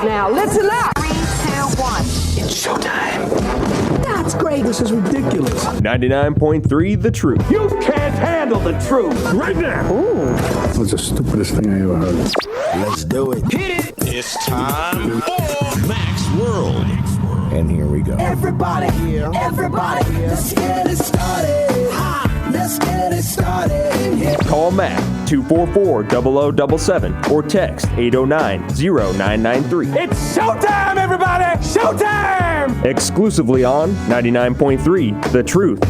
Now, listen up. 3, 2, 1. It's showtime. That's great. This is ridiculous. 99.3 The Truth. You can't handle the truth right now. Ooh. That was the stupidest thing I ever heard. Let's do it. Hit it. It's time for Mac's World. And here we go. Everybody, let's get it started. Let's get it started. Call Mac 244-0077 or text 809-0993. It's showtime, everybody! Showtime! Exclusively on 99.3 The Truth.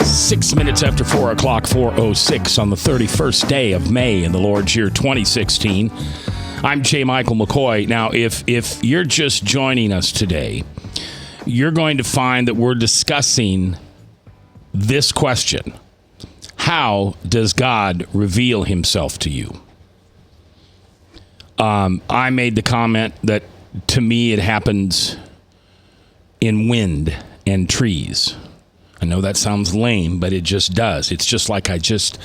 6 minutes after 4 o'clock, 4:06 on the 31st day of May in the Lord's year 2016. I'm J. Michael McCoy. Now, if you're just joining us today, you're going to find that we're discussing this question. How does God reveal himself to you? I made the comment that to me it happens in wind and trees. I know that sounds lame, but it just does. It's just like I just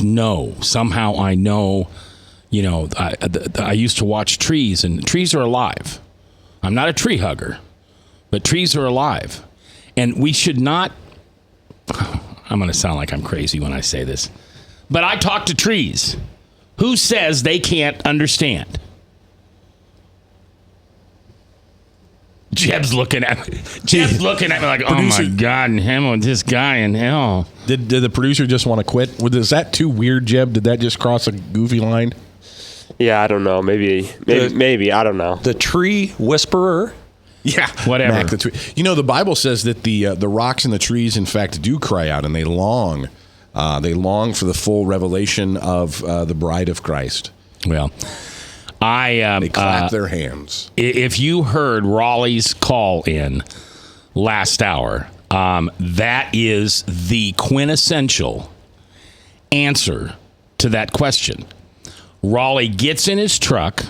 know. Somehow I know, you know, I used to watch trees, and trees are alive. I'm not a tree hugger, but trees are alive. And we should not, I'm going to sound like I'm crazy when I say this, but I talk to trees. Who says they can't understand? Jeb's looking at me. Jeb's looking at me like, Producer, oh my God, in hell, this guy in hell. Did the producer just want to quit? Was that too weird, Jeb? Did that just cross a goofy line? Yeah, I don't know. Maybe. I don't know. The tree whisperer. Yeah, whatever. Mac, you know, the Bible says that the rocks and the trees, in fact, do cry out, and they long for the full revelation of the bride of Christ. Well, they clap their hands. If you heard Raleigh's call in last hour, that is the quintessential answer to that question. Raleigh gets in his truck,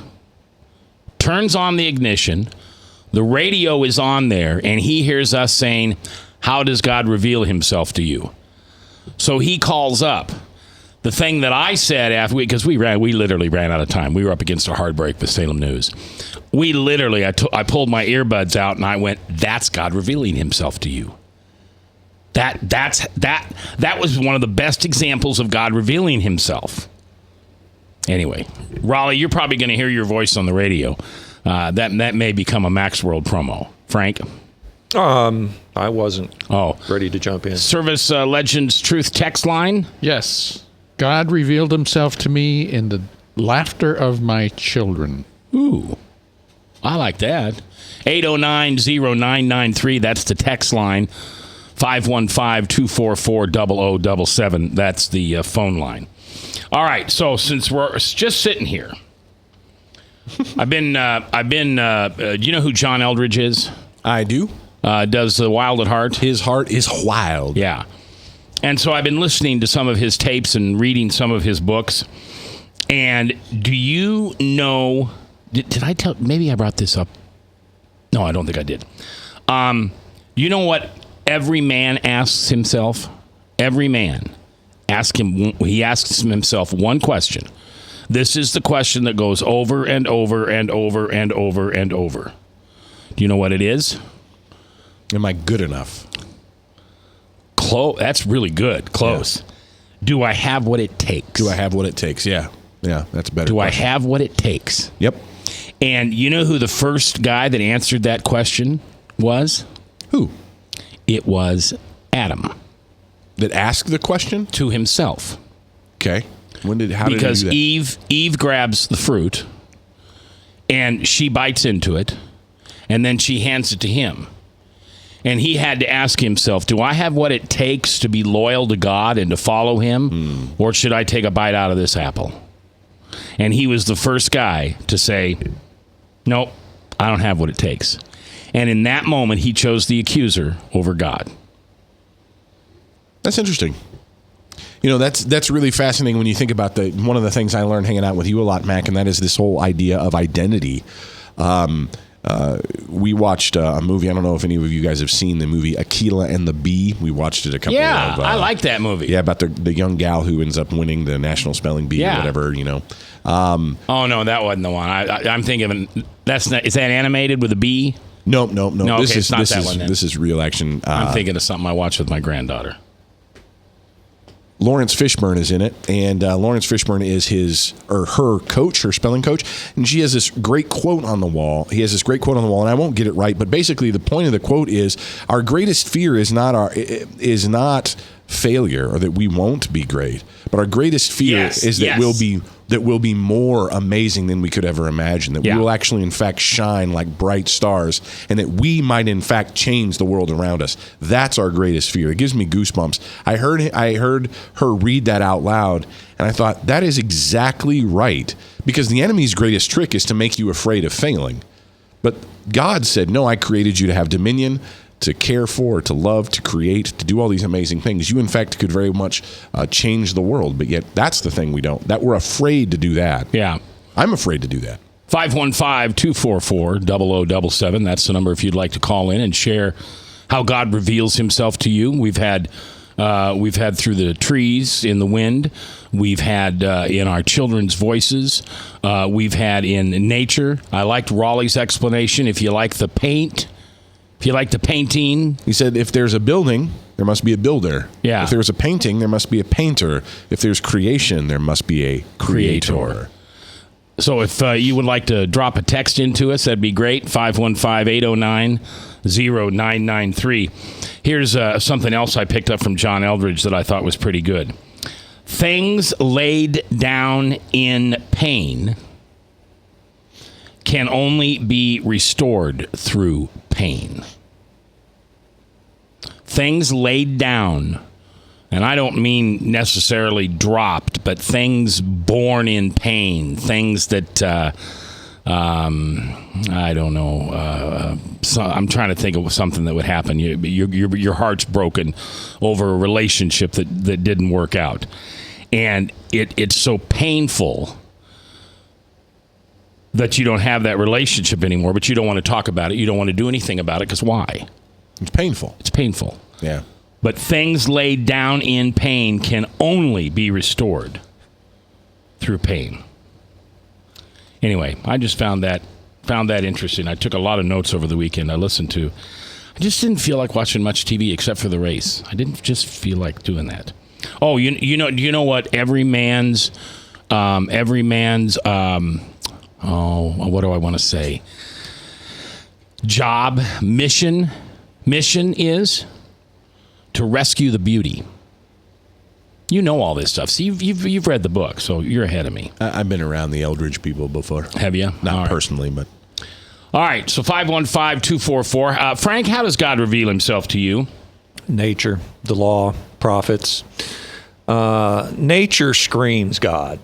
turns on the ignition, the radio is on there, and he hears us saying, how does God reveal himself to you? So he calls up. The thing that I said after because we literally ran out of time. We were up against a hard break with Salem News. We literally, I pulled my earbuds out and I went, that's God revealing himself to you. That was one of the best examples of God revealing himself. Anyway, Raleigh, you're probably going to hear your voice on the radio. That may become a Mac's World promo. Frank? I wasn't ready to jump in. Service Legends Truth text line? Yes. God revealed himself to me in the laughter of my children. Ooh, I like that. 809-0993, that's the text line. 515-244-0077, that's the phone line. All right, so since we're just sitting here, I've been. Do you know who John Eldridge is? I do. Does the Wild at Heart? His heart is wild. Yeah. And so I've been listening to some of his tapes and reading some of his books. And do you know? Did I tell? Maybe I brought this up. No, I don't think I did. You know what every man asks himself? Every man he asks himself one question. This is the question that goes over and over and over and over and over. Do you know what it is? Am I good enough? That's really good. Close. Yeah. Do I have what it takes? Do I have what it takes? Yeah, that's better. Do question. I have what it takes? Yep. And you know who the first guy that answered that question was? Who? It was Adam. That asked the question? To himself. Okay. How did he do that? Because Eve grabs the fruit, and she bites into it, and then she hands it to him. And he had to ask himself, do I have what it takes to be loyal to God and to follow him? Or should I take a bite out of this apple? And he was the first guy to say, nope, I don't have what it takes. And in that moment, he chose the accuser over God. That's interesting. That's really fascinating when you think about one of the things I learned hanging out with you a lot, Mac, and that is this whole idea of identity. We watched a movie. I don't know if any of you guys have seen the movie Akeelah and the Bee. We watched it a couple of I like that movie. Yeah, about the young gal who ends up winning the National Spelling Bee or whatever, oh, no, that wasn't the one. I'm thinking is that animated with a bee? No. Okay, it's not that one then. This is real action. I'm thinking of something I watched with my granddaughter. Lawrence Fishburne is in it, and Lawrence Fishburne is her coach, her spelling coach, and she has this great quote on the wall. He has this great quote on the wall, and I won't get it right, but basically the point of the quote is our greatest fear is not failure or that we won't be great, but our greatest fear is that we'll be more amazing than we could ever imagine, that we will actually in fact shine like bright stars, and that we might in fact change the world around us. That's our greatest fear. It gives me goosebumps. I heard her read that out loud, and I thought that is exactly right, because the enemy's greatest trick is to make you afraid of failing. But God said, no, I created you to have dominion, to care for, to love, to create, to do all these amazing things. You, in fact, could very much change the world, but yet that's the thing that we're afraid to do that. Yeah. I'm afraid to do that. 515-244-0077. That's the number if you'd like to call in and share how God reveals himself to you. We've had through the trees, in the wind. We've had in our children's voices. We've had in nature. I liked Raleigh's explanation. If you like the paint... If you like the painting. He said, if there's a building, there must be a builder. Yeah. If there's a painting, there must be a painter. If there's creation, there must be a creator. So if you would like to drop a text into us, that'd be great. 515-809-0993. Here's something else I picked up from John Eldredge that I thought was pretty good. Things laid down in pain can only be restored through pain. Things laid down, and I don't mean necessarily dropped, but things born in pain, things that, I don't know, I'm trying to think of something that would happen. Your heart's broken over a relationship that didn't work out. And it's so painful that you don't have that relationship anymore, but you don't want to talk about it. You don't want to do anything about it, because why? It's painful. It's painful. Yeah. But things laid down in pain can only be restored through pain. Anyway, I just found that interesting. I took a lot of notes over the weekend. I just didn't feel like watching much TV except for the race. I didn't just feel like doing that. Oh, you know what? Every man's what do I want to say? Job, mission is to rescue the beauty. You know all this stuff. See, you've read the book, so you're ahead of me. I've been around the Eldredge people before. Have you? Not personally, but. All right, so 515-244. Frank, how does God reveal himself to you? Nature, the law, prophets. Nature screams God.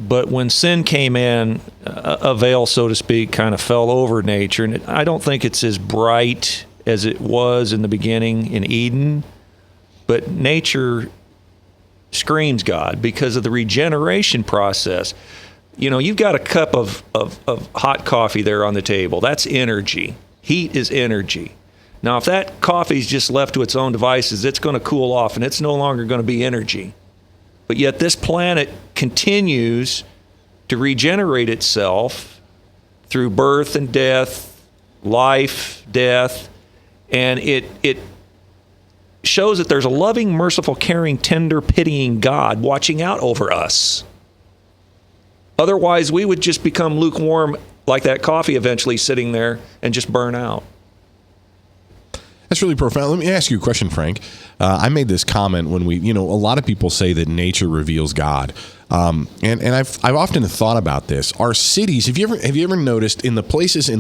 But when sin came in, a veil, so to speak, kind of fell over nature. And I don't think it's as bright as it was in the beginning in Eden. But nature screams God because of the regeneration process. You know, you've got a cup of hot coffee there on the table. That's energy. Heat is energy. Now, if that coffee's just left to its own devices, it's going to cool off, and it's no longer going to be energy. But yet this planet continues to regenerate itself through birth and death, life, death, and it shows that there's a loving, merciful, caring, tender, pitying God watching out over us. Otherwise, we would just become lukewarm like that coffee eventually sitting there and just burn out. That's really profound. Let me ask you a question, Frank. I made this comment when a lot of people say that nature reveals God. And I've often thought about this. Our cities, have you ever noticed in the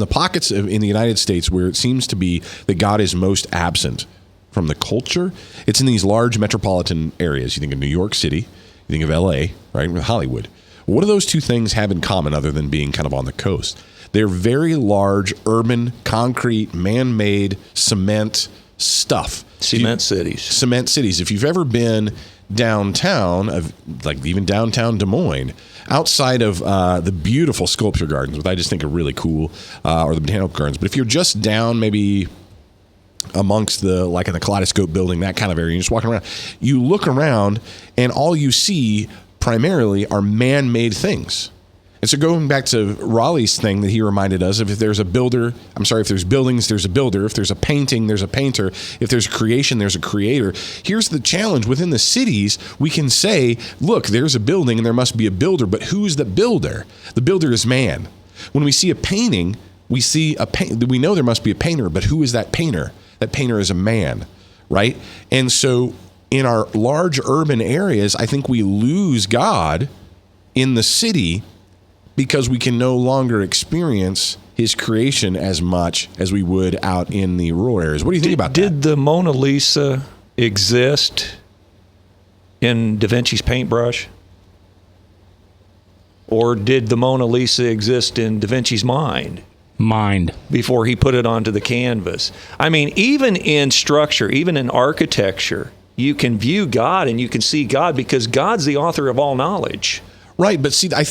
pockets in the United States where it seems to be that God is most absent from the culture? It's in these large metropolitan areas. You think of New York City, you think of LA, right? Hollywood. What do those two things have in common other than being kind of on the coast? They're very large, urban, concrete, man-made, cement stuff. Cement cities. Cement cities. If you've ever been downtown, even downtown Des Moines, outside of the beautiful sculpture gardens, which I just think are really cool, or the botanical gardens. But if you're just down maybe amongst in the Kaleidoscope building, that kind of area, you're just walking around, you look around and all you see primarily are man-made things. And so going back to Raleigh's thing that he reminded us of, if there's buildings, there's a builder. If there's a painting, there's a painter. If there's creation, there's a creator. Here's the challenge. Within the cities, we can say, look, there's a building and there must be a builder, but who's the builder? The builder is man. When we see a painting, we know there must be a painter, but who is that painter? That painter is a man, right? And so in our large urban areas, I think we lose God in the city because we can no longer experience his creation as much as we would out in the rural areas. What do you think about that? Did the Mona Lisa exist in Da Vinci's paintbrush? Or did the Mona Lisa exist in Da Vinci's mind? Before he put it onto the canvas. I mean, even in structure, even in architecture, you can view God and you can see God because God's the author of all knowledge. Right, but see, I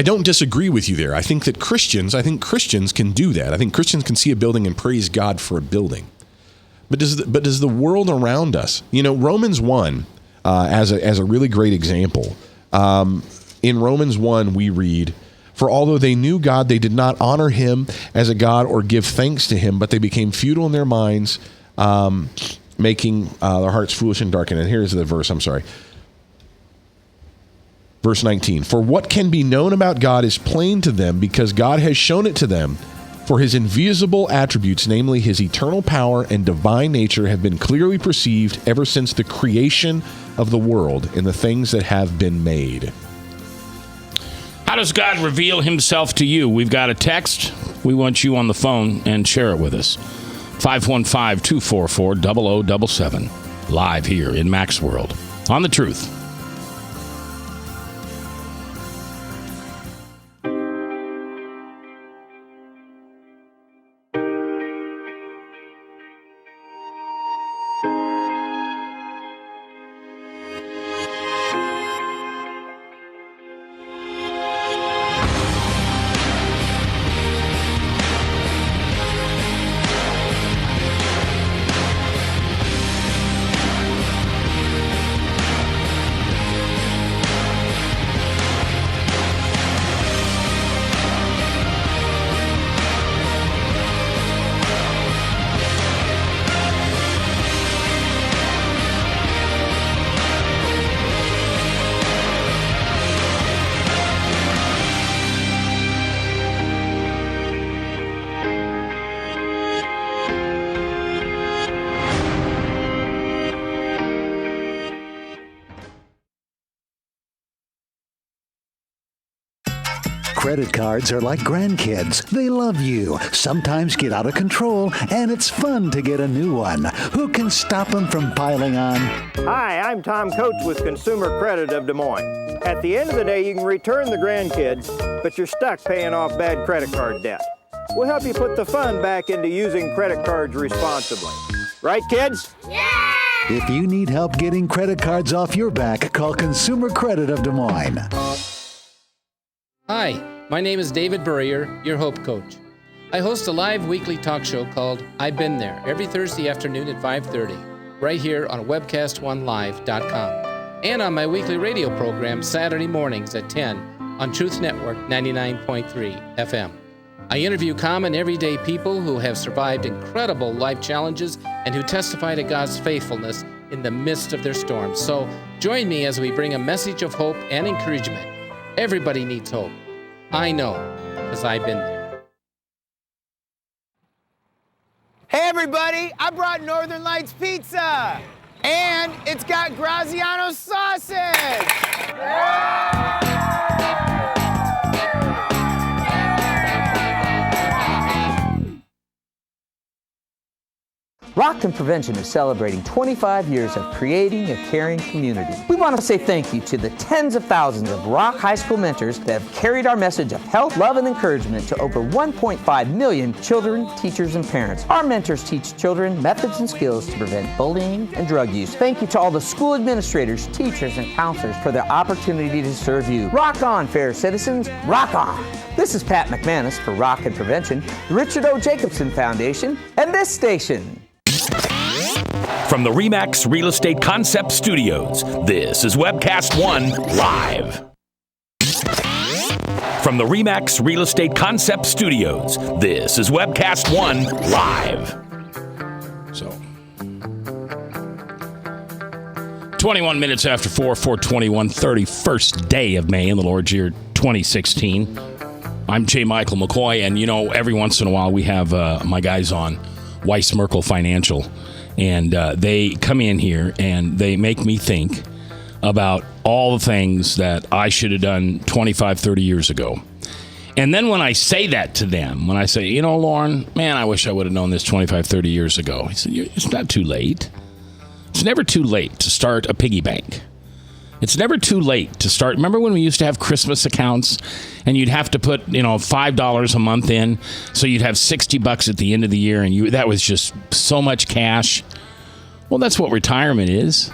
don't disagree with you there. I think Christians can do that. I think Christians can see a building and praise God for a building. But does the world around us? Romans 1 as a really great example. In Romans 1 we read, "For although they knew God, they did not honor him as a God or give thanks to him, but they became futile in their minds, making their hearts foolish and darkened." And here's the verse, I'm sorry. Verse 19, "For what can be known about God is plain to them because God has shown it to them. For his invisible attributes, namely his eternal power and divine nature, have been clearly perceived ever since the creation of the world in the things that have been made." How does God reveal himself to you? We've got a text. We want you on the phone and share it with us. 515-244-0077. Live here in Mac's World on The Truth. Credit cards are like grandkids. They love you, sometimes get out of control, and it's fun to get a new one. Who can stop them from piling on? Hi, I'm Tom Coates with Consumer Credit of Des Moines. At the end of the day, you can return the grandkids, but you're stuck paying off bad credit card debt. We'll help you put the fun back into using credit cards responsibly. Right, kids? Yeah! If you need help getting credit cards off your back, call Consumer Credit of Des Moines. Hi, my name is David Burrier, your Hope Coach. I host a live weekly talk show called I've Been There every Thursday afternoon at 5:30, right here on webcast1live.com, and on my weekly radio program Saturday mornings at 10 on Truth Network 99.3 FM. I interview common everyday people who have survived incredible life challenges and who testify to God's faithfulness in the midst of their storms. So join me as we bring a message of hope and encouragement. Everybody needs hope. I know, because I've been there. Hey everybody, I brought Northern Lights Pizza, and it's got Graziano sausage. Rock and Prevention is celebrating 25 years of creating a caring community. We want to say thank you to the tens of thousands of Rock High School mentors that have carried our message of health, love, and encouragement to over 1.5 million children, teachers, and parents. Our mentors teach children methods and skills to prevent bullying and drug use. Thank you to all the school administrators, teachers, and counselors for their opportunity to serve you. Rock on, fair citizens, rock on. This is Pat McManus for Rock and Prevention, the Richard O. Jacobson Foundation, and this station. From the RE/MAX Real Estate Concept Studios, this is Webcast One Live. From the RE/MAX Real Estate Concept Studios, this is Webcast One Live. So, 21 minutes after 4/21, 31st day of May in the Lord's year 2016. I'm J. Michael McCoy, and you know, every once in a while we have my guys on, Weiss Merkel Financial, and they come in here and they make me think about all the things that I should have done 25, 30 years ago. And then when I say that to them, when I say, you know, Lauren, man, I wish I would have known this 25, 30 years ago. He said, it's not too late. It's never too late to start a piggy bank. It's never too late to start. Remember when we used to have Christmas accounts and you'd have to put, $5 a month in, so you'd have $60 at the end of the year, and that was just so much cash. Well, that's what retirement is.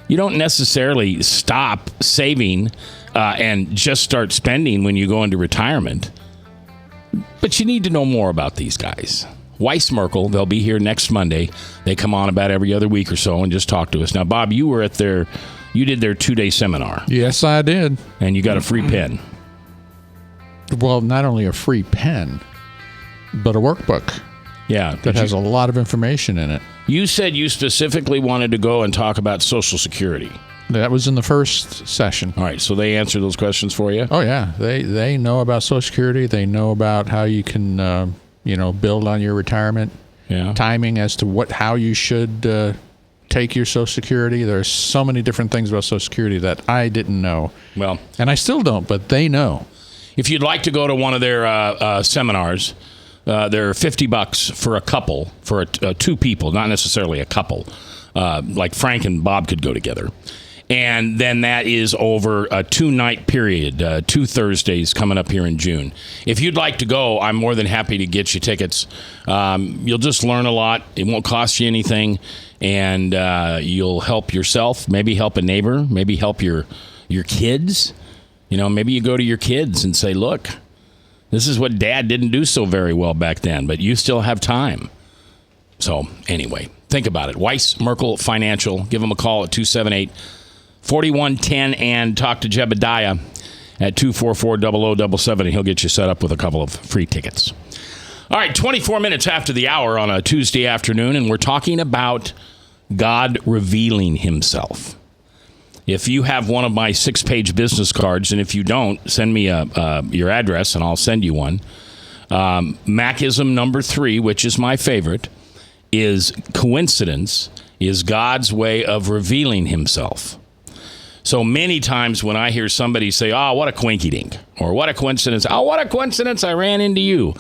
You don't necessarily stop saving and just start spending when you go into retirement. But you need to know more about these guys. Weiss Merkel, they'll be here next Monday. They come on about every other week or so and just talk to us. Now, Bob, you were at you did their 2-day seminar. Yes, I did. And you got a free pen. Well, not only a free pen, but a workbook. Yeah. That has a lot of information in it. You said you specifically wanted to go and talk about Social Security. That was in the first session. All right, so they answered those questions for you? Oh, yeah. They know about Social Security. They know about how you can, build on your retirement. Yeah. Timing as to how you should take your Social Security. There's so many different things about Social Security that I didn't know. Well, and I still don't, but they know. If you'd like to go to one of their seminars, they're $50 for a couple, for two people, not necessarily a couple. Like Frank and Bob could go together. And then that is over a 2-night period, 2 Thursdays coming up here in June. If you'd like to go, I'm more than happy to get you tickets. You'll just learn a lot. It won't cost you anything. And you'll help yourself, maybe help a neighbor, maybe help your kids. Maybe you go to your kids and say, look, this is what Dad didn't do so very well back then, but you still have time. So anyway, think about it. Weiss Merkel Financial. Give them a call at 278-4110 and talk to Jebediah at 244-0077, and he'll get you set up with a couple of free tickets. All right, 24 minutes after the hour on a Tuesday afternoon, and we're talking about God revealing himself. If you have one of my 6-page business cards, and if you don't, send me your address, and I'll send you one. Macism number 3, which is my favorite, is coincidence is God's way of revealing himself. So many times when I hear somebody say, oh, what a quinky-dink, or what a coincidence, oh, what a coincidence, I ran into you.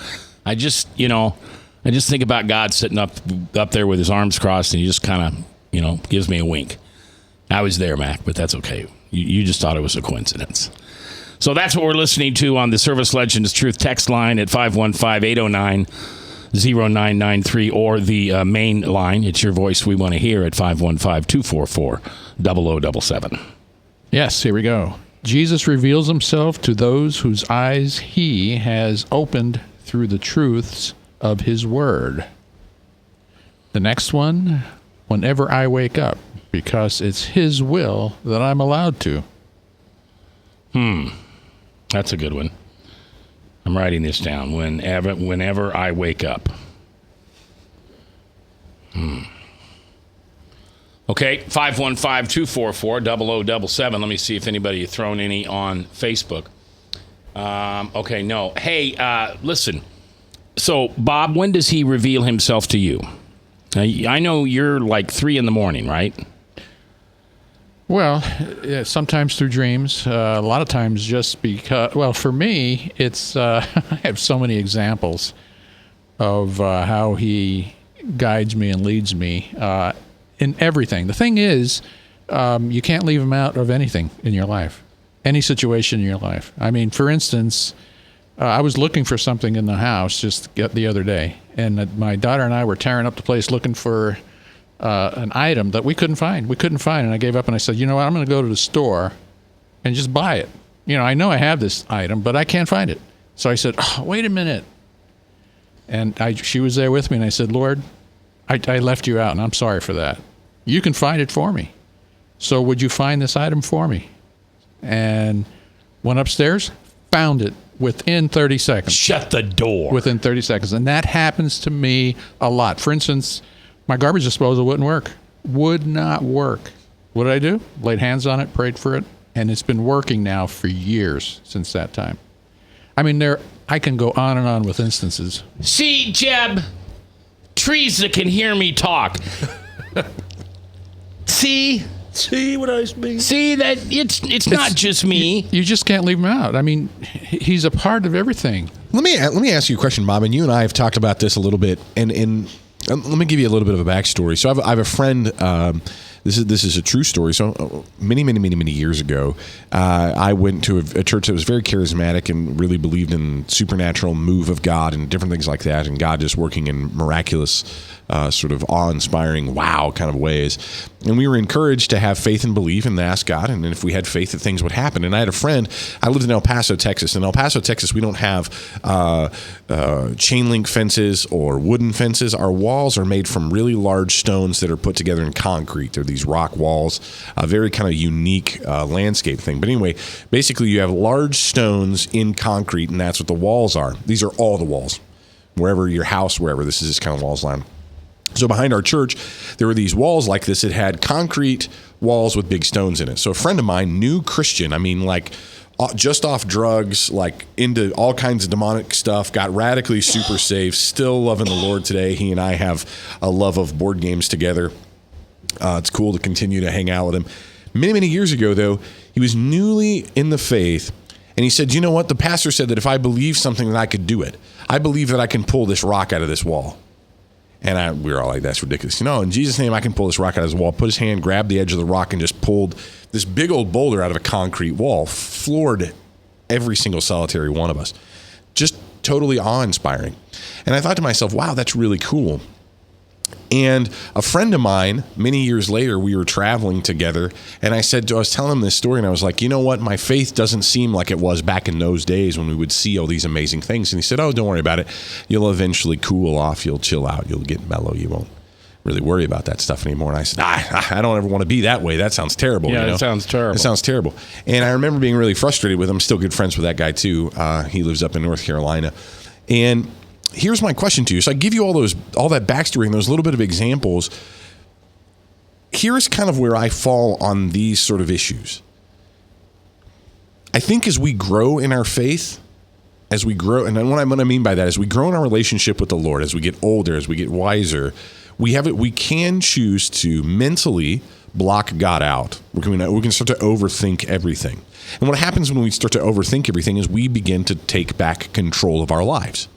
I just think about God sitting up there with his arms crossed, and he just kind of, gives me a wink. I was there, Mac, but that's okay. You just thought it was a coincidence. So that's what we're listening to on the Service Legends Truth text line at 515-809-0993, or the main line. It's your voice we want to hear at 515-244-0077. Yes, here we go. Jesus reveals himself to those whose eyes he has opened through the truths of his word. The next one, whenever I wake up, because it's his will that I'm allowed to. That's a good one. I'm writing this down. Whenever I wake up. Okay, 515-244-0077. Let me see if anybody has thrown any on Facebook. Okay, no. Hey, listen. So, Bob, when does he reveal himself to you? I know you're like 3 in the morning, right? Well, sometimes through dreams. A lot of times just because, well, for me, it's I have so many examples of how he guides me and leads me in everything. The thing is, you can't leave him out of anything in your life, any situation in your life. I mean, for instance, I was looking for something in the house just the other day, and my daughter and I were tearing up the place looking for an item that we couldn't find. And I gave up and I said, you know what, I'm going to go to the store and just buy it. You know, I know I have this item, but I can't find it. So I said, oh, wait a minute. And she was there with me, and I said, Lord, I left you out, and I'm sorry for that. You can find it for me. So would you find this item for me? And went upstairs, found it within 30 seconds. Shut the door. Within 30 seconds. And that happens to me a lot. For instance, my garbage disposal wouldn't work. Would not work. What did I do? Laid hands on it, prayed for it, and it's been working now for years since that time. I mean, I can go on and on with instances. See, Jeb, Teresa can hear me talk. See what I mean? See that it's not just me. You just can't leave him out. I mean, he's a part of everything. Let me ask you a question, Bob. And you and I have talked about this a little bit. And let me give you a little bit of a backstory. So I have a friend. This is a true story. So many years ago, I went to a church that was very charismatic and really believed in supernatural move of God and different things like that, and God just working in miraculous, sort of awe-inspiring, wow kind of ways. And we were encouraged to have faith and believe and ask God, and if we had faith that things would happen. And I had a friend. I lived in El Paso, Texas. In El Paso, Texas, we don't have chain link fences or wooden fences. Our walls are made from really large stones that are put together in concrete. They're these rock walls, a very kind of unique landscape thing. But anyway, basically you have large stones in concrete, and that's what the walls are. These are all the walls. Wherever your house, wherever, this is this kind of walls line. So behind our church, there were these walls like this. It had concrete walls with big stones in it. So a friend of mine, new Christian, I mean, like just off drugs, like into all kinds of demonic stuff, got radically super saved, still loving the Lord today. He and I have a love of board games together. It's cool to continue to hang out with him. Many years ago, though, he was newly in the faith, and he said, you know what? The pastor said that if I believe something, that I could do it. I believe that I can pull this rock out of this wall. And we were all like, that's ridiculous. You know, in Jesus' name, I can pull this rock out of this wall. Put his hand, grabbed the edge of the rock, and just pulled this big old boulder out of a concrete wall. Floored every single solitary one of us. Just totally awe-inspiring. And I thought to myself, wow, that's really cool. And a friend of mine, many years later, we were traveling together, and I was telling him this story, and I was like, you know what? My faith doesn't seem like it was back in those days when we would see all these amazing things. And he said, oh, don't worry about it. You'll eventually cool off. You'll chill out. You'll get mellow. You won't really worry about that stuff anymore. And I said, I don't ever want to be that way. That sounds terrible. Yeah, you know? It sounds terrible. It sounds terrible. And I remember being really frustrated with him. Still good friends with that guy, too. He lives up in North Carolina. And here's my question to you. So I give you all that backstory and those little bit of examples. Here's kind of where I fall on these sort of issues. I think as we grow in our faith, and what I mean by that is we grow in our relationship with the Lord, as we get older, as we get wiser, we can choose to mentally block God out. We can start to overthink everything. And what happens when we start to overthink everything is we begin to take back control of our lives.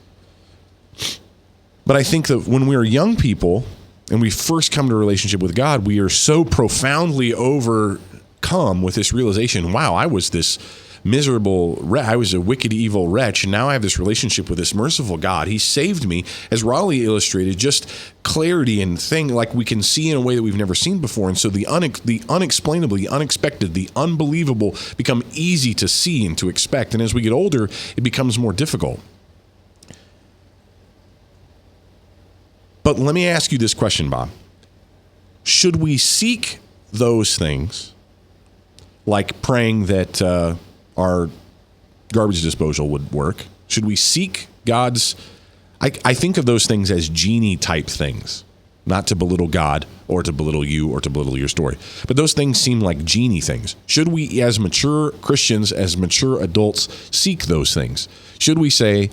But I think that when we are young people and we first come to a relationship with God, we are so profoundly overcome with this realization, wow, I was this miserable wretch. I was a wicked, evil wretch, and now I have this relationship with this merciful God. He saved me, as Raleigh illustrated, just clarity and thing like we can see in a way that we've never seen before. And so the unexplainable, the unexpected, the unbelievable become easy to see and to expect. And as we get older, it becomes more difficult. But let me ask you this question, Bob. Should we seek those things, like praying that our garbage disposal would work? Should we seek God's... I think of those things as genie-type things, not to belittle God or to belittle you or to belittle your story. But those things seem like genie things. Should we, as mature Christians, as mature adults, seek those things? Should we say,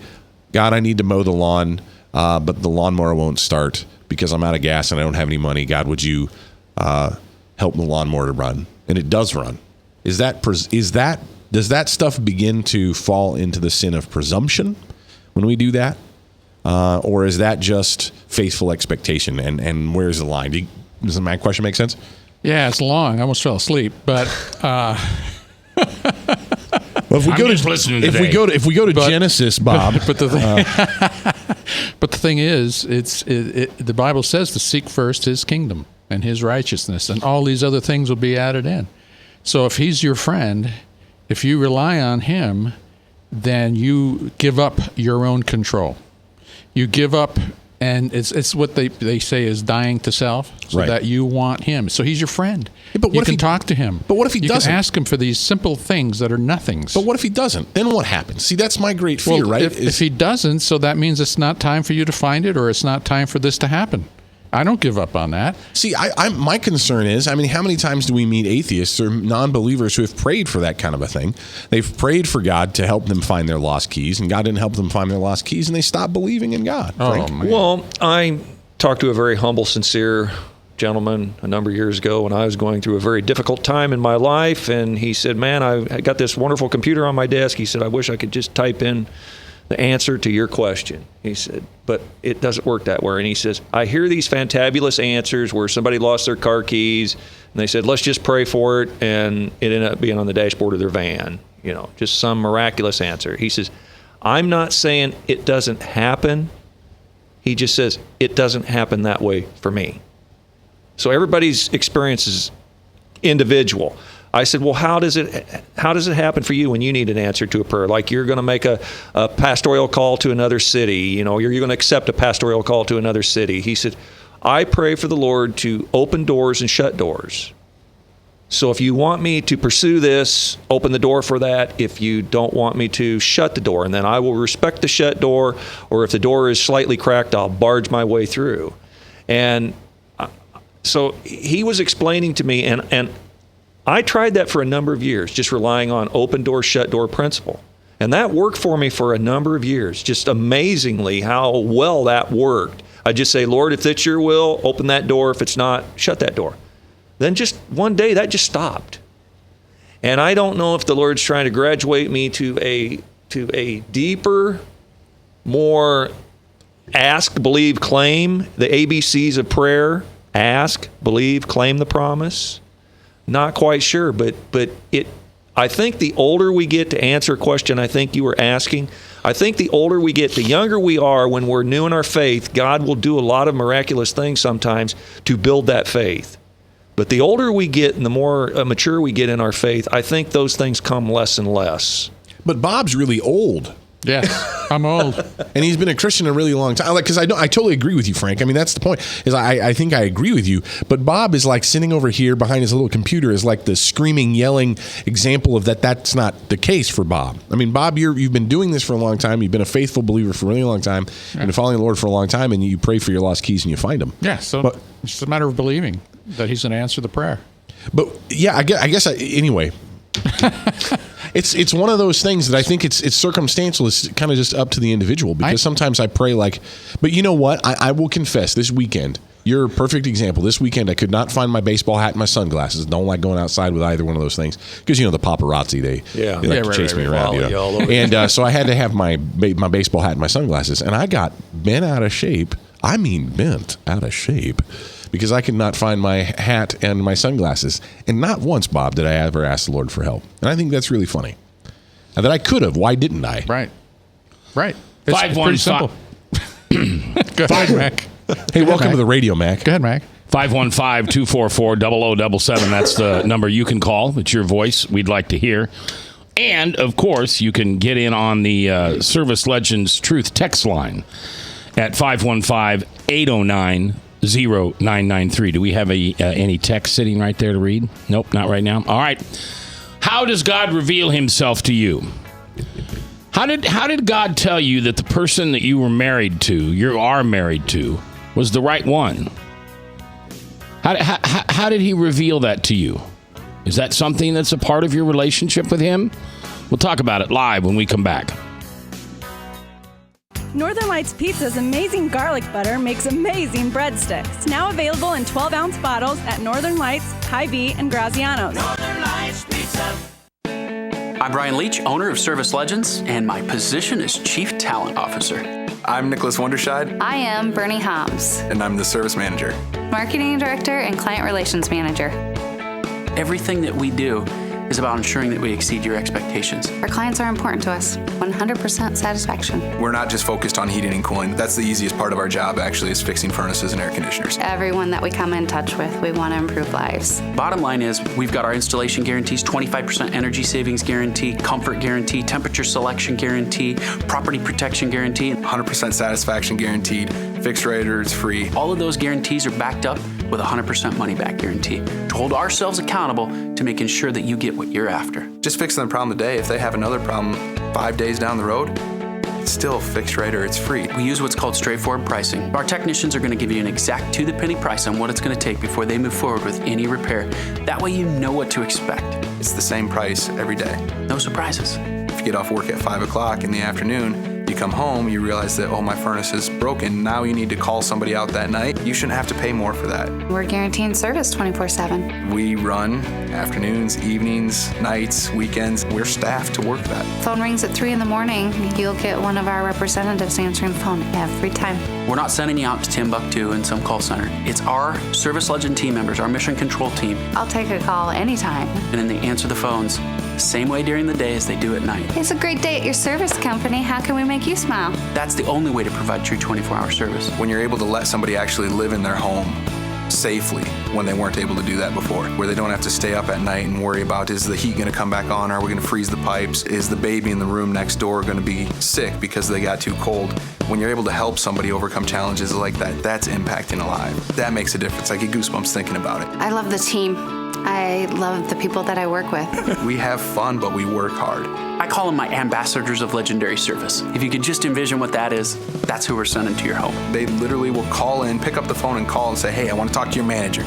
God, I need to mow the lawn, but the lawnmower won't start because I'm out of gas and I don't have any money. God, would you help the lawnmower to run? And it does run. Does that stuff begin to fall into the sin of presumption when we do that? Or is that just faithful expectation? And where's the line? Does my question make sense? Yeah, it's long. I almost fell asleep. But well, if we go to Genesis, Bob. But the thing is, the Bible says to seek first His kingdom and His righteousness, and all these other things will be added in. So if He's your friend, if you rely on Him, then you give up your own control. You give up, and it's what they say is dying to self, so that you want Him. So He's your friend. Yeah, but you can talk to Him. But what if He doesn't? You can ask Him for these simple things that are nothings. But what if He doesn't? Then what happens? See, that's my great fear, right? If He doesn't, so that means it's not time for you to find it, or it's not time for this to happen. I don't give up on that. See, my concern is, how many times do we meet atheists or non-believers who have prayed for that kind of a thing? They've prayed for God to help them find their lost keys, and God didn't help them find their lost keys, and they stopped believing in God. Well, I talked to a very humble, sincere gentleman a number of years ago when I was going through a very difficult time in my life, and he said, man, I got this wonderful computer on my desk. He said, I wish I could just type in the answer to your question. He said, but it doesn't work that way. And he says, I hear these fantabulous answers where somebody lost their car keys, and they said, let's just pray for it, and it ended up being on the dashboard of their van. Just some miraculous answer. He says, I'm not saying it doesn't happen. He just says, it doesn't happen that way for me. So everybody's experience is individual. I said, well, how does it happen for you when you need an answer to a prayer? Like you're going to make a pastoral call to another city, you're going to accept a pastoral call to another city. He said, I pray for the Lord to open doors and shut doors. So if you want me to pursue this, open the door for that. If you don't want me to, shut the door. And then I will respect the shut door, or if the door is slightly cracked, I'll barge my way through. And so he was explaining to me, and I tried that for a number of years, just relying on open door, shut door principle. And that worked for me for a number of years, just amazingly how well that worked. I just say, Lord, if it's your will, open that door. If it's not, shut that door. Then just one day that just stopped. And I don't know if the Lord's trying to graduate me to a deeper, more ask, believe, claim, the ABCs of prayer. Ask, believe, claim the promise. Not quite sure, but I think the older we get, to answer a question I think you were asking, I think the older we get, the younger we are when we're new in our faith, God will do a lot of miraculous things sometimes to build that faith. But the older we get and the more mature we get in our faith, I think those things come less and less. But Bob's really old. Yeah, I'm old. And he's been a Christian a really long time. Because I totally agree with you, Frank. That's the point. Is I think I agree with you. But Bob is like sitting over here behind his little computer is like the screaming, yelling example of that's not the case for Bob. Bob, you've been doing this for a long time. You've been a faithful believer for a really long time. You've been following the Lord for a long time, and you pray for your lost keys and you find them. Yeah, so it's just a matter of believing that He's going to answer the prayer. But yeah, I guess anyway. It's one of those things that I think it's circumstantial. It's kind of just up to the individual, because sometimes I pray but you know what? I will confess, this weekend, you're a perfect example. This weekend, I could not find my baseball hat and my sunglasses. Don't like going outside with either one of those things because, the paparazzi, they like to chase me around. And so I had to have my baseball hat and my sunglasses, and I got bent out of shape. Bent out of shape. Because I could not find my hat and my sunglasses. And not once, Bob, did I ever ask the Lord for help. And I think that's really funny. And that I could have. Why didn't I? Right. It's pretty simple. Go ahead, Mac. Hey, welcome to the radio, Mac. Go ahead, Mac. 515-244-0077. That's the number you can call. It's your voice we'd like to hear. And, of course, you can get in on the Service Legends Truth text line at 515-809-0993. Do we have any text sitting right there to read? Nope, not right now. All right. How does God reveal Himself to you? How did God tell you that the person that you are married to, was the right one? How did He reveal that to you? Is that something that's a part of your relationship with Him? We'll talk about it live when we come back. Northern Lights Pizza's amazing garlic butter makes amazing breadsticks. Now available in 12-ounce bottles at Northern Lights, Hy-Vee, and Graziano's. Northern Lights Pizza. I'm Brian Leach, owner of Service Legends, and my position is Chief Talent Officer. I'm Nicholas Wonderscheid. I am Bernie Homs, And I'm the service manager. Marketing Director and Client Relations Manager. Everything that we do is about ensuring that we exceed your expectations. Our clients are important to us. 100% satisfaction. We're not just focused on heating and cooling. That's the easiest part of our job, actually, is fixing furnaces and air conditioners. Everyone that we come in touch with, we want to improve lives. Bottom line is, we've got our installation guarantees, 25% energy savings guarantee, comfort guarantee, temperature selection guarantee, property protection guarantee. 100% satisfaction guaranteed. Fixed rate or it's free. All of those guarantees are backed up with a 100% money back guarantee to hold ourselves accountable to making sure that you get what you're after. Just fixing the problem today. If they have another problem 5 days down the road, it's still fixed rate or it's free. We use what's called straightforward pricing. Our technicians are going to give you an exact to-the-penny price on what it's going to take before they move forward with any repair. That way you know what to expect. It's the same price every day. No surprises. If you get off work at 5 o'clock in the afternoon, you come home, you realize that, oh, my furnace is broken. Now you need to call somebody out that night. You shouldn't have to pay more for that. We're guaranteeing service 24/7. We run afternoons, evenings, nights, weekends. We're staffed to work that. Phone rings at 3 in the morning. You'll get one of our representatives answering the phone every time. We're not sending you out to Timbuktu in some call center. It's our Service Legend team members, our mission control team. I'll take a call anytime. And then they answer the phones the same way during the day as they do at night. It's a great day at your service company. How can we make you smile? That's the only way to provide true 24-hour service. When you're able to let somebody actually live in their home safely when they weren't able to do that before, where they don't have to stay up at night and worry about, is the heat going to come back on? Are we going to freeze the pipes? Is the baby in the room next door going to be sick because they got too cold? When you're able to help somebody overcome challenges like that, that's impacting a life. That makes a difference. I get goosebumps thinking about it. I love the team. I love the people that I work with. We have fun, but we work hard. I call them my ambassadors of legendary service. If you could just envision what that is, that's who we're sending to your home. They literally will call in, pick up the phone and call and say, hey, I want to talk to your manager.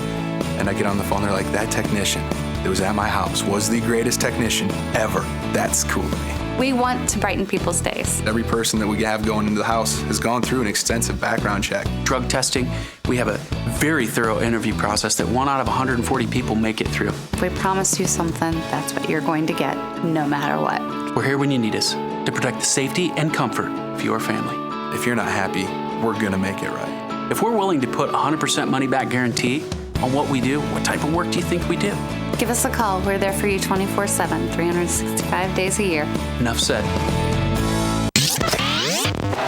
And I get on the phone, they're like, that technician that was at my house was the greatest technician ever. That's cool to me. We want to brighten people's days. Every person that we have going into the house has gone through an extensive background check. Drug testing, we have a very thorough interview process that 1 out of 140 people make it through. If we promise you something, that's what you're going to get, no matter what. We're here when you need us to protect the safety and comfort of your family. If you're not happy, we're going to make it right. If we're willing to put 100% money back guarantee on what we do, what type of work do you think we do? Give us a call. We're there for you 24/7, 365 days a year. Enough said.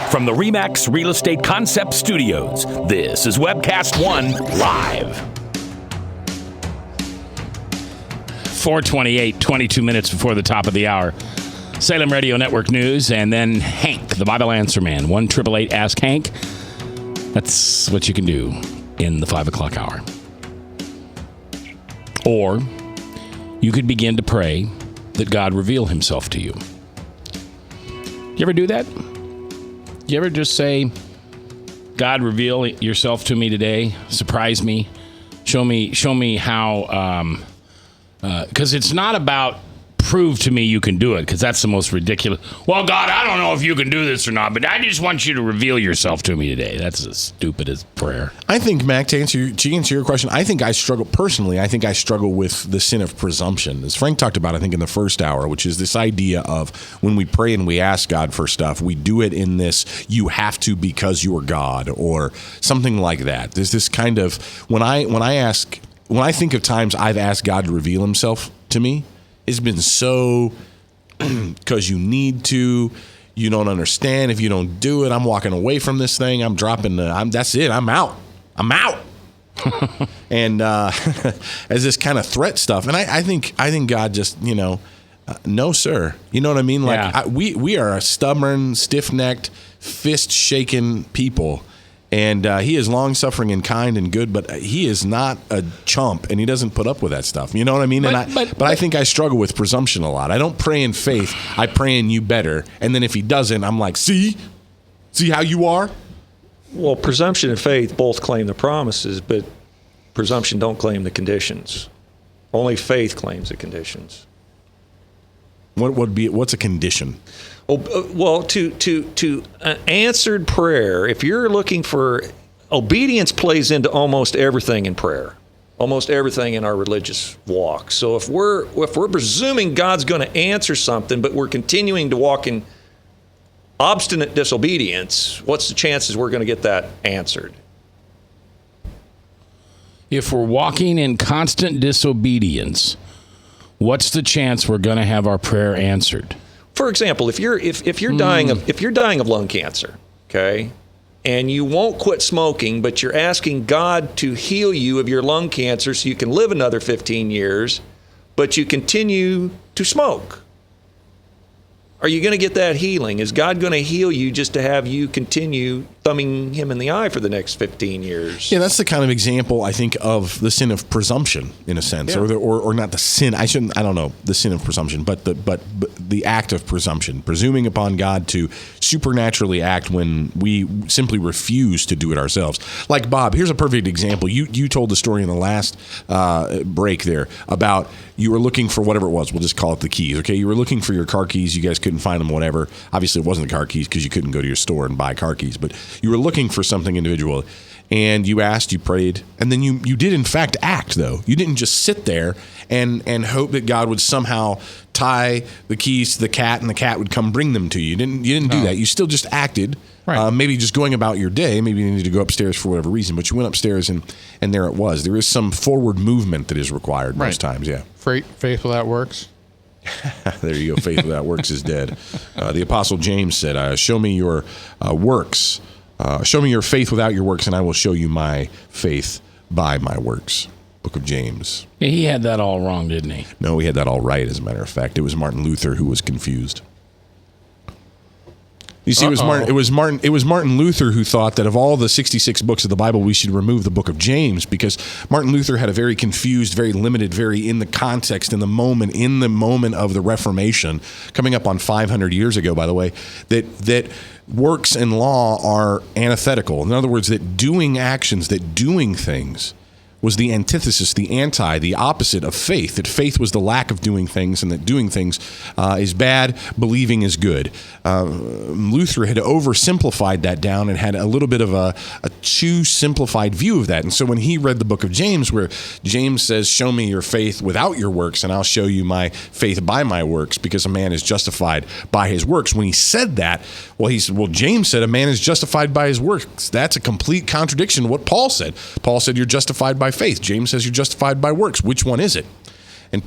From the RE/MAX Real Estate Concept Studios, this is Webcast One Live. 4:28, 22 minutes before the top of the hour. Salem Radio Network News, and then Hank, the Bible Answer Man. 1-888-ASK-HANK. That's what you can do in the 5 o'clock hour. Or you could begin to pray that God reveal himself to you. You ever do that? You ever just say, God, reveal yourself to me today. Surprise me. Show me how, because it's not about prove to me you can do it, because that's the most ridiculous. Well, God, I don't know if you can do this or not, but I just want you to reveal yourself to me today. That's the stupidest prayer. I think, Mac, to answer your question, I think I struggle with the sin of presumption. As Frank talked about, I think, in the first hour, which is this idea of when we pray and we ask God for stuff, we do it in this, you have to because you're God, or something like that. There's this kind of, when I think of times I've asked God to reveal himself to me, it's been so because you need to, you don't understand. If you don't do it, I'm walking away from this thing. I'm dropping that's it. I'm out. And as this kind of threat stuff. And I think God just, no, sir. You know what I mean? Like yeah. We are a stubborn, stiff-necked, fist-shaking people. And he is long-suffering and kind and good, but he is not a chump, and he doesn't put up with that stuff. You know what I mean? But I think I struggle with presumption a lot. I don't pray in faith. I pray in you better. And then if he doesn't, I'm like, see how you are? Well, presumption and faith both claim the promises, but presumption don't claim the conditions. Only faith claims the conditions. What's a condition? Well, to answered prayer, if you're looking for obedience, plays into almost everything in prayer, almost everything in our religious walk. So if we're presuming God's going to answer something, but we're continuing to walk in obstinate disobedience, what's the chances we're going to get that answered? If we're walking in constant disobedience, what's the chance we're going to have our prayer answered? For example, if you're dying of lung cancer, okay, and you won't quit smoking, but you're asking God to heal you of your lung cancer so you can live another 15 years, but you continue to smoke, are you going to get that healing? Is God going to heal you just to have you continue thumbing him in the eye for the next 15 years? Yeah, that's the kind of example, I think, of the sin of presumption, in a sense, Yeah. or not the sin. I don't know the sin of presumption, but the act of presumption, presuming upon God to supernaturally act when we simply refuse to do it ourselves. Like Bob, here's a perfect example. You told the story in the last break there about you were looking for whatever it was. We'll just call it the keys. Okay, you were looking for your car keys. You guys couldn't find them. Whatever. Obviously, it wasn't the car keys because you couldn't go to your store and buy car keys, but you were looking for something individual, and you asked, you prayed, and then you did in fact act, though. You didn't just sit there and hope that God would somehow tie the keys to the cat and the cat would come bring them to you. You didn't do that. You still just acted, maybe just going about your day. Maybe you needed to go upstairs for whatever reason, but you went upstairs and there it was. There is some forward movement that is required most times, yeah. Faith without works. There you go. Faith without works is dead. The Apostle James said, show me your works. Show me your faith without your works, and I will show you my faith by my works. Book of James. Yeah, he had that all wrong, didn't he? No, he had that all right, as a matter of fact. It was Martin Luther who was confused. You see, it was Martin Luther who thought that of all the 66 books of the Bible, we should remove the book of James, because Martin Luther had a very confused, very limited, very in the context, in the moment of the Reformation, coming up on 500 years ago, by the way, that works and law are antithetical. In other words, that doing things was the antithesis, the opposite of faith, that faith was the lack of doing things, and that doing things is bad, believing is good. Luther had oversimplified that down and had a little bit of a too simplified view of that. And so when he read the book of James, where James says, show me your faith without your works, and I'll show you my faith by my works, because a man is justified by his works. When he said that, James said a man is justified by his works. That's a complete contradiction to what Paul said. Paul said you're justified by faith. James says you're justified by works. Which one is it? And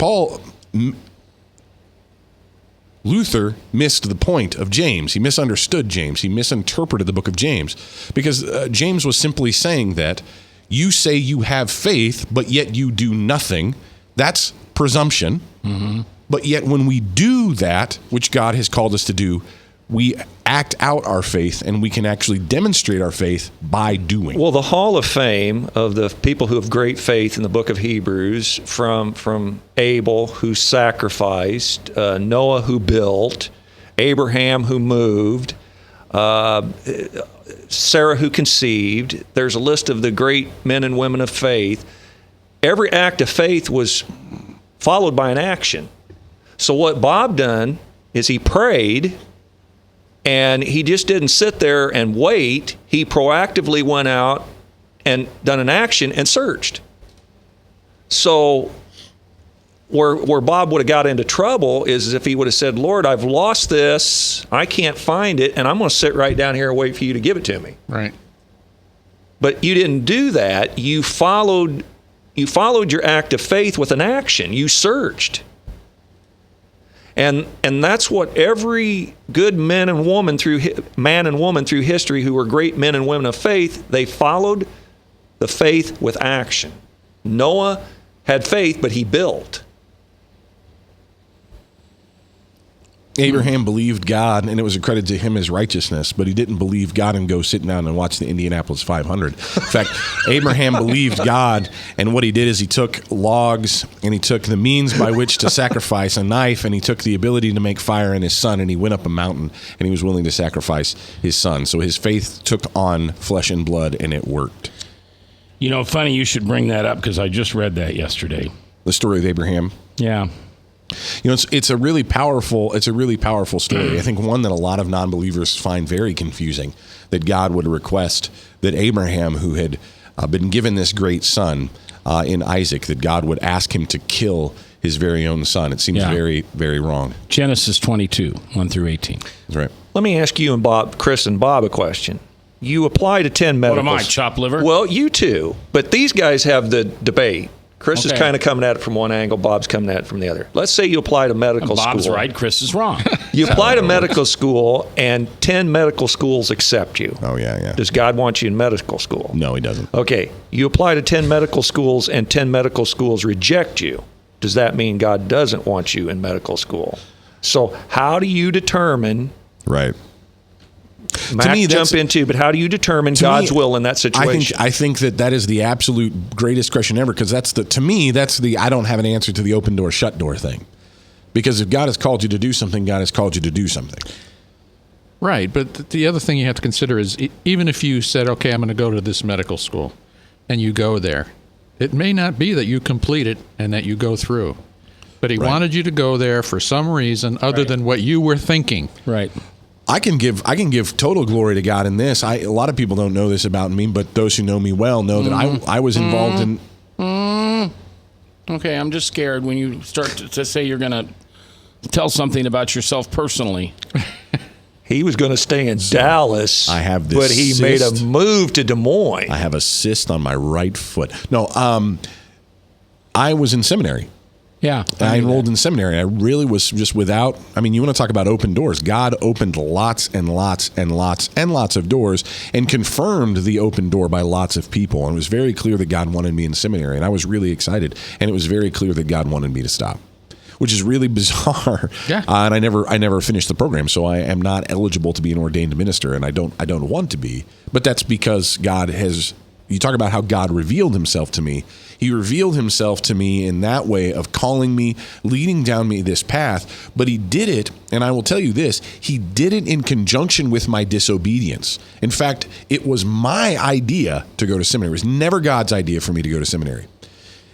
Luther missed the point of James. He misunderstood James. He misinterpreted the book of James, because James was simply saying that you say you have faith, but yet you do nothing. That's presumption. Mm-hmm. But yet when we do that, which God has called us to do, we act out our faith, and we can actually demonstrate our faith by doing. Well, the Hall of Fame of the people who have great faith in the book of Hebrews, from Abel, who sacrificed, Noah, who built, Abraham, who moved, Sarah, who conceived. There's a list of the great men and women of faith. Every act of faith was followed by an action. So what Bob done is he prayed, and he just didn't sit there and wait. He proactively went out and done an action and searched. So where Bob would have got into trouble is if he would have said, Lord, I've lost this, I can't find it, and I'm going to sit right down here and wait for you to give it to me. Right. But you didn't do that. You followed your act of faith with an action. You searched. And that's what every good man and woman through history who were great men and women of faith, they followed the faith with action. Noah had faith, but he built. Abraham believed God, and it was accredited to him as righteousness, but he didn't believe God and go sit down and watch the Indianapolis 500. In fact, Abraham believed God, and what he did is he took logs, and he took the means by which to sacrifice, a knife, and he took the ability to make fire in his son, and he went up a mountain, and he was willing to sacrifice his son. So his faith took on flesh and blood, and it worked. You know, funny you should bring that up, because I just read that yesterday. The story of Abraham? Yeah. You know, it's a really powerful story. I think one that a lot of non-believers find very confusing, that God would request that Abraham, who had been given this great son in Isaac, that God would ask him to kill his very own son. It seems very, very wrong. Genesis 22, 1 through 18. That's right. Let me ask you and Chris and Bob a question. You apply to 10 medicals. What am I, chop liver? Well, you too. But these guys have the debate. Chris is kind of coming at it from one angle. Bob's coming at it from the other. Let's say you apply to medical school. Bob's right. Chris is wrong. You apply to medical school, and 10 medical schools accept you. Oh, yeah. Does God want you in medical school? No, he doesn't. Okay. You apply to 10 medical schools, and 10 medical schools reject you. Does that mean God doesn't want you in medical school? So how do you determine... Right. Max, to me, jump into, but how do you determine God's will in that situation? I think that is the absolute greatest question ever, because to me that's the I don't have an answer to the open door, shut door thing. Because if God has called you to do something, God has called you to do something. Right, but the other thing you have to consider is even if you said, okay, I'm going to go to this medical school, and you go there, it may not be that you complete it and that you go through. But he wanted you to go there for some reason other than what you were thinking. Right. I can give total glory to God in this. A lot of people don't know this about me, but those who know me well know that I was involved in. Okay, I'm just scared when you start to say you're going to tell something about yourself personally. He was going to stay in Dallas. I have this, but he made a move to Des Moines. I have a cyst on my right foot. No, I was in seminary. Yeah. I enrolled in seminary. I really was just without, you want to talk about open doors. God opened lots and lots and lots and lots of doors and confirmed the open door by lots of people. And it was very clear that God wanted me in seminary. And I was really excited. And it was very clear that God wanted me to stop, which is really bizarre. Yeah. And I never finished the program, so I am not eligible to be an ordained minister, and I don't want to be. But that's because God has. You talk about how God revealed himself to me. He revealed himself to me in that way of calling me, leading down me this path. But he did it, and I will tell you this, he did it in conjunction with my disobedience. In fact, it was my idea to go to seminary. It was never God's idea for me to go to seminary.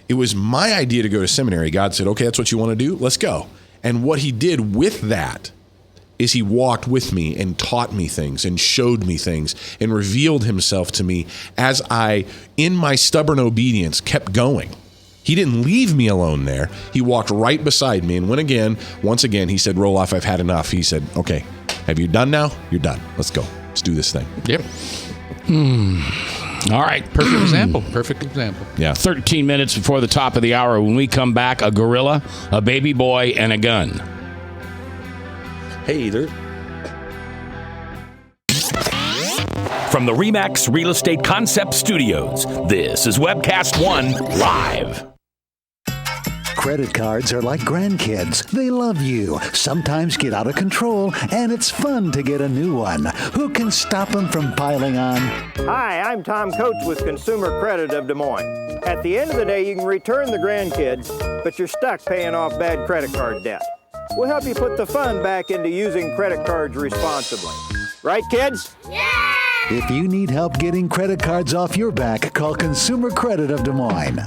It was my idea to go to seminary. God said, okay, that's what you want to do? Let's go. And what he did with that is he walked with me and taught me things and showed me things and revealed himself to me as I, in my stubborn obedience, kept going. He didn't leave me alone there. He walked right beside me. And once again, he said, Roloff, I've had enough. He said, okay, have you done now? You're done. Let's go. Let's do this thing. Yep. All right. Perfect example. Perfect example. Yeah. 13 minutes before the top of the hour. When we come back, a gorilla, a baby boy, and a gun. Hey there. From the RE/MAX Real Estate Concept Studios, this is Webcast One Live. Credit cards are like grandkids. They love you, sometimes get out of control, and it's fun to get a new one. Who can stop them from piling on? Hi, I'm Tom Coates with Consumer Credit of Des Moines. At the end of the day, you can return the grandkids, but you're stuck paying off bad credit card debt. We'll help you put the fun back into using credit cards responsibly. Right, kids? Yeah! If you need help getting credit cards off your back, call Consumer Credit of Des Moines.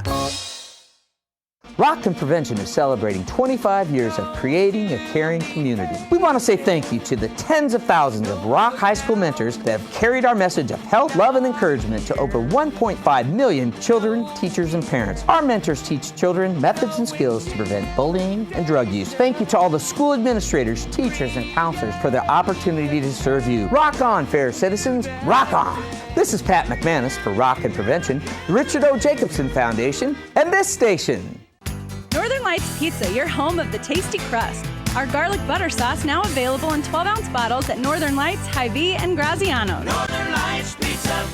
Rockton Prevention is celebrating 25 years of creating a caring community. We want to say thank you to the tens of thousands of Rock High School mentors that have carried our message of health, love, and encouragement to over 1.5 million children, teachers, and parents. Our mentors teach children methods and skills to prevent bullying and drug use. Thank you to all the school administrators, teachers, and counselors for the opportunity to serve you. Rock on, fair citizens. Rock on. This is Pat McManus for Rockton Prevention, the Richard O. Jacobson Foundation, and this station. Northern Lights Pizza, your home of the tasty crust. Our garlic butter sauce now available in 12-ounce bottles at Northern Lights, Hy-Vee, and Graziano's. Northern Lights Pizza.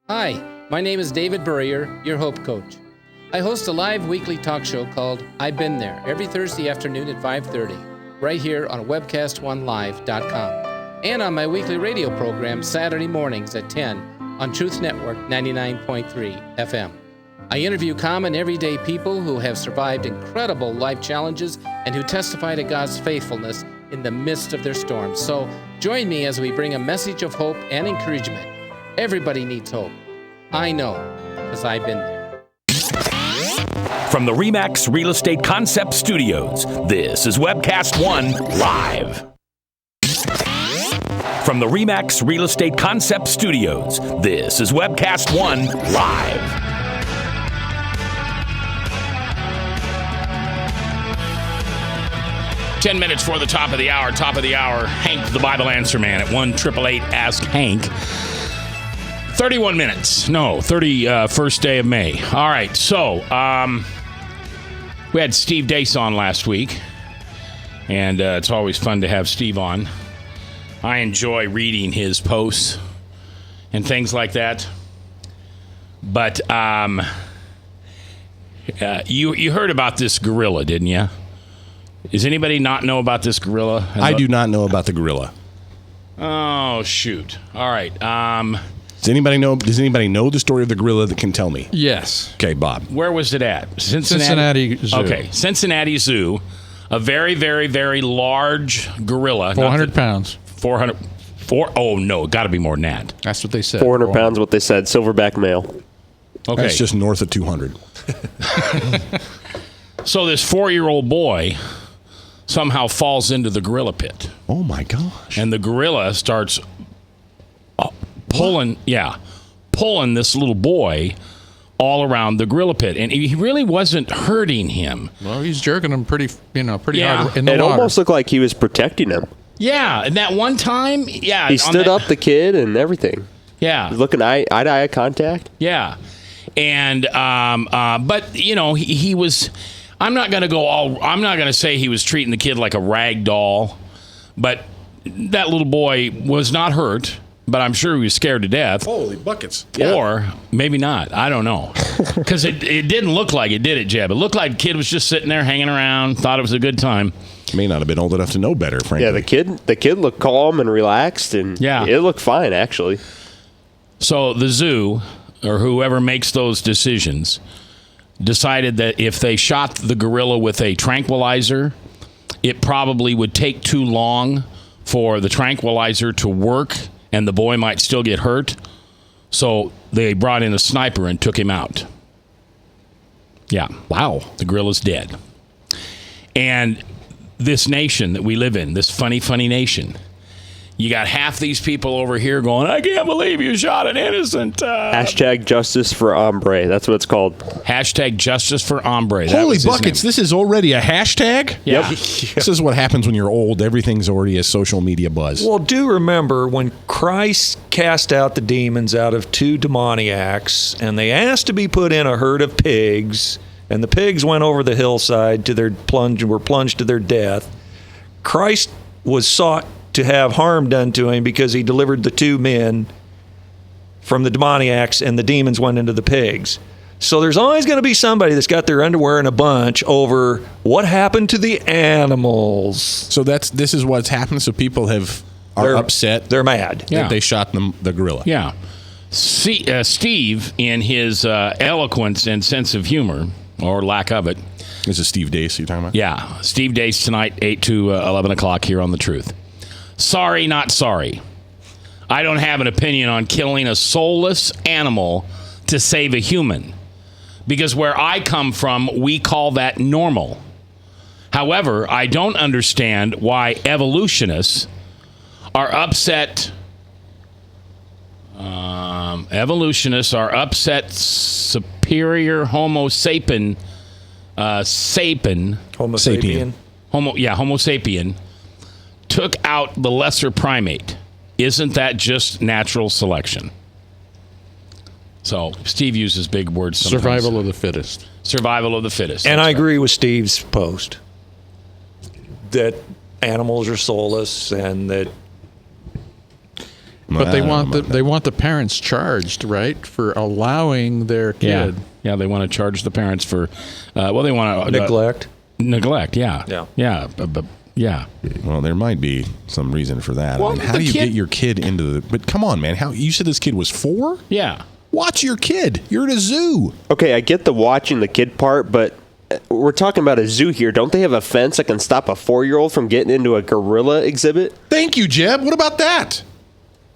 Hi, my name is David Burrier, your Hope Coach. I host a live weekly talk show called I've Been There every Thursday afternoon at 5:30, right here on webcast1live.com, and on my weekly radio program Saturday mornings at 10 on Truth Network 99.3 FM. I interview common everyday people who have survived incredible life challenges and who testify to God's faithfulness in the midst of their storms. So join me as we bring a message of hope and encouragement. Everybody needs hope. I know, because I've been there. From the RE/MAX Real Estate Concept Studios, this is Webcast One Live. From the RE/MAX Real Estate Concept Studios, this is Webcast One Live. 10 minutes for the top of the hour. Top of the hour, Hank, the Bible Answer Man at 1-888-ASK-HANK. 31 minutes. No, 31st day of May. All right, so we had Steve Deace on last week, and it's always fun to have Steve on. I enjoy reading his posts and things like that. But you heard about this gorilla, didn't you? Does anybody not know about this gorilla? I do not know about the gorilla. Oh, shoot. All right. Does anybody know the story of the gorilla that can tell me? Yes. Okay, Bob. Where was it at? Cincinnati Zoo. Okay, Cincinnati Zoo. A very, very, very large gorilla. 400 pounds. 400. Oh, no, got to be more than that. That's what they said. 400 pounds, what they said. Silverback male. Okay. That's just north of 200. So this 4-year-old boy somehow falls into the gorilla pit. Oh, my gosh. And the gorilla starts pulling this little boy all around the gorilla pit. And he really wasn't hurting him. Well, he's jerking him pretty hard in the water. It almost looked like he was protecting him. Yeah, and that one time, he stood up the kid and everything. Yeah, looking eye to eye contact. Yeah, and but he was. I'm not going to say he was treating the kid like a rag doll, but that little boy was not hurt. But I'm sure he was scared to death. Holy buckets! Or maybe not. I don't know, because it didn't look like it, did it, Jeb? It looked like the kid was just sitting there hanging around, thought it was a good time. May not have been old enough to know better, frankly. Yeah, the kid looked calm and relaxed, and it looked fine, actually. So the zoo, or whoever makes those decisions, decided that if they shot the gorilla with a tranquilizer, it probably would take too long for the tranquilizer to work, and the boy might still get hurt. So they brought in a sniper and took him out. Yeah. Wow. The gorilla's dead. And this nation that we live in, this funny, funny nation, you got half these people over here going, I can't believe you shot an innocent. Hashtag justice for hombre. That's what it's called. Hashtag justice for hombre. Holy buckets. This is already a hashtag? Yeah. This is what happens when you're old. Everything's already a social media buzz. Well, do remember when Christ cast out the demons out of 2 demoniacs, and they asked to be put in a herd of pigs, and the pigs went over the hillside were plunged to their death. Christ was sought to have harm done to him because he delivered the 2 men from the demoniacs, and the demons went into the pigs. So there's always going to be somebody that's got their underwear in a bunch over what happened to the animals. So this is what's happened. So people are upset. They're mad that they shot the gorilla. Yeah. Steve, in his eloquence and sense of humor, or lack of it. This is Steve Deace you're talking about? Yeah. Steve Deace tonight, 8 to 11 o'clock here on The Truth. Sorry, not sorry. I don't have an opinion on killing a soulless animal to save a human. Because where I come from, we call that normal. However, I don't understand why evolutionists are upset. Superior Homo sapien. Homo sapien took out the lesser primate. Isn't that just natural selection? So Steve uses big words sometimes. Survival of the fittest. Survival of the fittest. And I agree with Steve's post that animals are soulless and that. But they want the parents charged, right, for allowing their kid. Yeah, they want to charge the parents for. They want to neglect. Neglect. Yeah. Yeah. Well, there might be some reason for that. Well, I mean, how do you get your kid into the? But come on, man! You said this kid was 4? Yeah. Watch your kid. You're at a zoo. Okay, I get the watching the kid part, but we're talking about a zoo here. Don't they have a fence that can stop a 4-year-old from getting into a gorilla exhibit? Thank you, Jeb. What about that?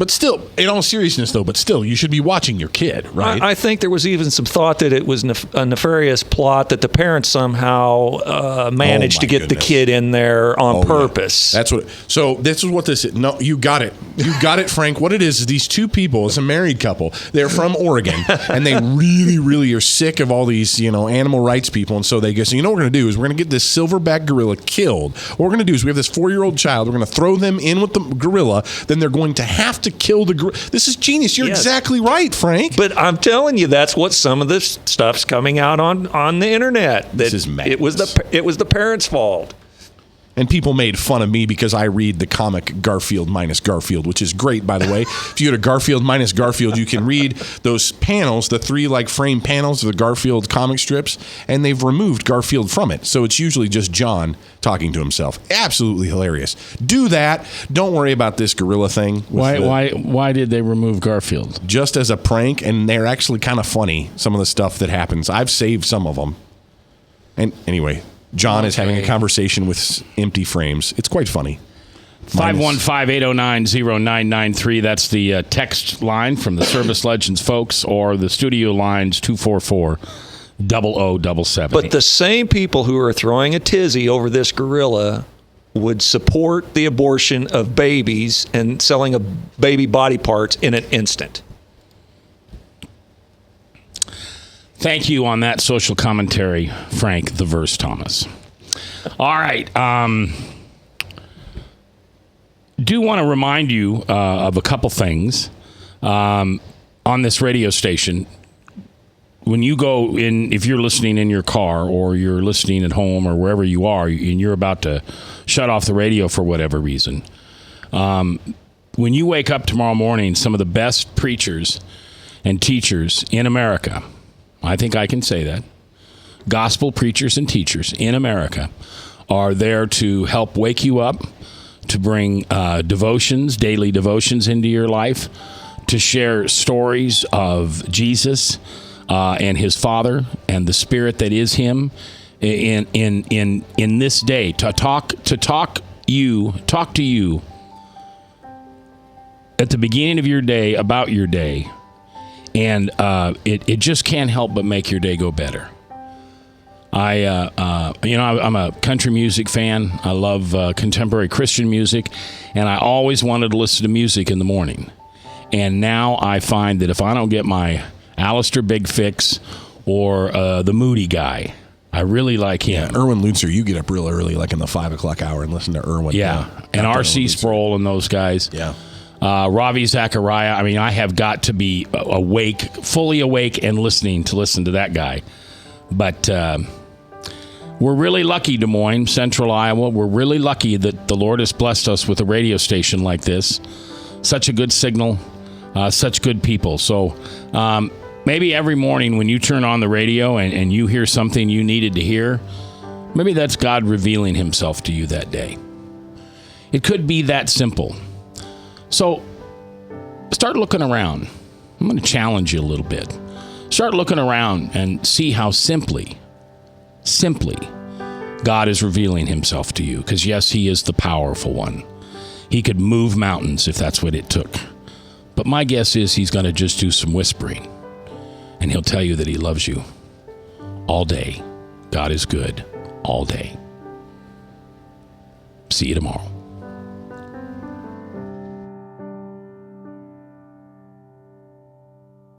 But still, in all seriousness, though, you should be watching your kid, right? I think there was even some thought that it was a nefarious plot that the parents somehow managed to get the kid in there on purpose. Yeah. That's what. So this is what this is. No, you got it. You got it, Frank. What it is these two people, it's a married couple. They're from Oregon, and they really, really are sick of all these, animal rights people. And so they go, so you know what we're going to do is we're going to get this silverback gorilla killed. What we're going to do is we have this 4-year-old child. We're going to throw them in with the gorilla. Then they're going to have to kill the gorilla. This is genius. You're exactly right, Frank. But I'm telling you, that's what some of this stuff's coming out on the internet. This is madness. It was the parents' fault. And people made fun of me because I read the comic Garfield minus Garfield, which is great, by the way. If you go to Garfield minus Garfield, you can read those panels, the 3 frame panels of the Garfield comic strips, and they've removed Garfield from it. So it's usually just John talking to himself. Absolutely hilarious. Do that. Don't worry about this gorilla thing. Why did they remove Garfield? Just as a prank, and they're actually kind of funny, some of the stuff that happens. I've saved some of them. And anyway, John is having a conversation with empty frames. It's quite funny. 515-809-0993. That's the text line from the Service Legends folks, or the studio lines 244-0077. But the same people who are throwing a tizzy over this gorilla would support the abortion of babies and selling of baby body parts in an instant. Thank you on that social commentary, Frank the Verse Thomas. All right. Do want to remind you of a couple things on this radio station. When you go in, if you're listening in your car or you're listening at home or wherever you are, and you're about to shut off the radio for whatever reason, when you wake up tomorrow morning, some of the best preachers and teachers in America, I think I can say that, gospel preachers and teachers in America are there to help wake you up, to bring devotions, daily devotions into your life, to share stories of Jesus and his Father and the Spirit that is him in this day, to talk to you at the beginning of your day about your day. And it just can't help but make your day go better. I'm a country music fan. I love contemporary Christian music, and I always wanted to listen to music in the morning. And now I find that if I don't get my Alistair Big Fix or the Moody Guy, I really like him. Yeah, Erwin Lutzer, you get up real early, like in the 5 o'clock hour, and listen to Erwin. Yeah, and R.C. Sproul and those guys. Yeah. Ravi Zachariah. I mean, I have got to be fully awake and listen to that guy. But we're really lucky, Des Moines, Central Iowa. We're really lucky that the Lord has blessed us with a radio station like this. Such a good signal, such good people. So maybe every morning when you turn on the radio and you hear something you needed to hear, maybe that's God revealing himself to you that day. It could be that simple. So start looking around. I'm going to challenge you a little bit. Start looking around and see how simply God is revealing himself to you. Because yes, he is the powerful one. He could move mountains if that's what it took. But my guess is he's going to just do some whispering. And he'll tell you that he loves you all day. God is good all day. See you tomorrow.